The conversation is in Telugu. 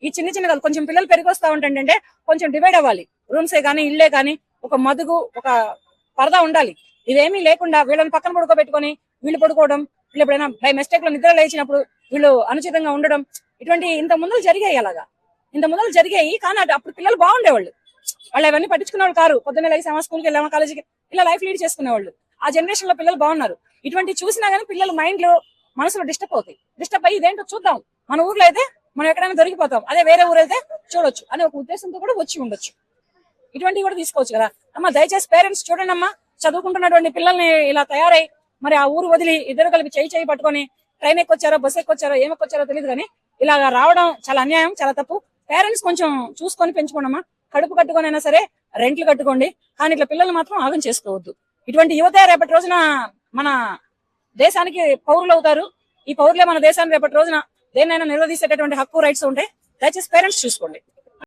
ఈ చిన్న చిన్న కొంచెం పిల్లలు పెరిగొస్తా ఉంటాయంటే కొంచెం డివైడ్ అవ్వాలి. రూమ్సే కానీ ఇళ్లే కానీ ఒక మదుగు ఒక పరదా ఉండాలి. ఇవేమీ లేకుండా వీళ్ళని పక్కన పడుకోబెట్టుకొని వీళ్ళు పడుకోవడం, వీళ్ళు ఎప్పుడైనా బై మిస్టేక్ లో నిద్ర లేచినప్పుడు వీళ్ళు అనుచితంగా ఉండడం, ఇటువంటి ఇంత ముందులు జరిగాయి. అలాగా ఇంత ముందులు జరిగాయి. కానీ అప్పుడు పిల్లలు బాగుండేవాళ్ళు. వాళ్ళు అవన్నీ పట్టించుకునేవాళ్ళు కారు. పొద్దున్న లేసామా, స్కూల్కి వెళ్ళామా, కాలేజీకి ఇలా లైఫ్ లీడ్ చేసుకునేవాళ్ళు. ఆ జనరేషన్ లో పిల్లలు బాగున్నారు. ఇటువంటి చూసినా గానీ పిల్లలు మైండ్ లో మనసులో డిస్టర్బ్ అవుతాయి. డిస్టర్బ్ అయ్యి ఇదేంటో చూద్దాం, మన ఊర్లో అయితే మనం ఎక్కడైనా దొరికిపోతాం, అదే వేరే ఊరు అయితే చూడొచ్చు అనే ఒక ఉద్దేశంతో కూడా వచ్చి ఉండొచ్చు. ఇటువంటివి కూడా తీసుకోవచ్చు కదా అమ్మ. దయచేసి పేరెంట్స్ చూడండి అమ్మా, చదువుకుంటున్నటువంటి పిల్లల్ని ఇలా తయారై మరి ఆ ఊరు వదిలి ఇద్దరు కలిపి చేయి పట్టుకొని ట్రైన్ ఎక్కొచ్చారో బస్సు ఎక్కొచ్చారో ఏమొచ్చారో తెలియదు కానీ ఇలా రావడం చాలా అన్యాయం, చాలా తప్పు. పేరెంట్స్ కొంచెం చూసుకొని పెంచుకోండి అమ్మా. కడుపు కట్టుకొని అయినా సరే రెంట్లు కట్టుకోండి, కానీ ఇట్లా పిల్లలు మాత్రం ఆగం చేసుకోవద్దు. ఇటువంటి యువత రేపటి రోజున మన దేశానికి పౌరులు అవుతారు. ఈ పౌరులే మన దేశాన్ని రేపటి రోజున దేన్నైనా నిలదీసేటటువంటి హక్కు రైట్స్ ఉంటాయి. దయచేసి పేరెంట్స్ చూసుకోండి.